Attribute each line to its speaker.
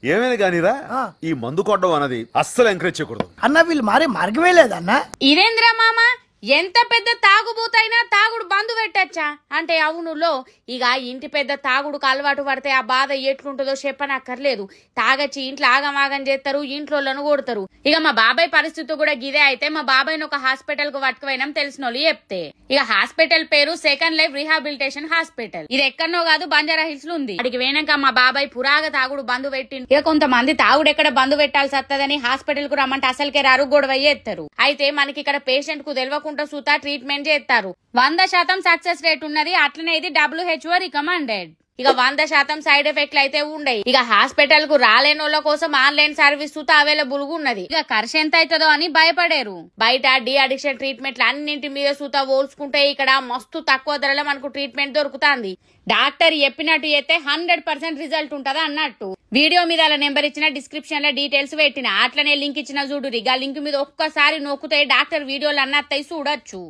Speaker 1: ఏమైనా గానిరా ఈ మందు కొట్టడం అన్నది అస్సలు ఎంకరేజ్ చేయకూడదు
Speaker 2: అన్న. వీళ్ళు మారే మార్గమే లేదన్న.
Speaker 3: ఇదేంద్ర మామ ఎంత పెద్ద తాగుబోతైనా తాగుడు బంధు పెట్టచ్చా అంటే అవునులో ఇక ఇంటి పెద్ద తాగుడుకు అలవాటు పడితే ఆ బాధ ఎట్లుంటుందో చెప్పనక్కర్లేదు. తాగచ్చి ఇంట్లో ఆగమాగం చేస్తారు, ఇంట్లోలను కొడతారు. ఇక మా బాబాయ్ పరిస్థితి కూడా గిదే. అయితే మా బాబాయ్ని ఒక హాస్పిటల్ కు పట్టుకుపోయినాం తెలిసిన వాళ్ళు చెప్తే. ఇక హాస్పిటల్ పేరు సెకండ్ లైఫ్ రీహాబిలిటేషన్ హాస్పిటల్. ఇది ఎక్కడనో కాదు, బంజారా హిల్స్ లో ఉంది. అడిగి పోయినాక మా బాబాయ్ పురాగ తాగుడు బంధు పెట్టింది. ఇక కొంతమంది తాగుడు ఎక్కడ బంధు పెట్టాల్సి వస్తుందని హాస్పిటల్ కు రమ్మంటే అసలుకే రారు, గొడవ చేస్తారు. అయితే మనకి ఇక్కడ పేషెంట్ కు తెలియకుండా సూతా ట్రీట్మెంట్ చేస్తారు. 100% సక్సెస్ రేట్ ఉన్నది. అట్లనే ఇది WHO రికమెండెడ్. ఇక 100% సైడ్ ఎఫెక్ట్లు అయితే ఉండయి. ఇక హాస్పిటల్ కు రాలేని వాళ్ళ కోసం ఆన్లైన్ సర్వీస్ సుతా అవైలబుల్ గా ఉన్నది. ఇక ఖర్చు ఎంత అవుతుందో అని భయపడారు. బయట డి అడిక్షన్ ట్రీట్మెంట్లు అన్నింటి మీద సుతా పోల్చుకుంటే ఇక్కడ మస్తు తక్కువ ధరలో మనకు ట్రీట్మెంట్ దొరుకుతుంది. డాక్టర్ చెప్పినట్టు అయితే 100% రిజల్ట్ ఉంటది అన్నట్టు. వీడియో మీద అలా నెంబర్ ఇచ్చిన, డిస్క్రిప్షన్ లో డీటెయిల్స్ పెట్టిన, అట్లనే లింక్ ఇచ్చిన చూడు. ఇక లింక్ మీద ఒక్కసారి నొక్కితే డాక్టర్ వీడియోలు అన్నత్తయి చూడొచ్చు.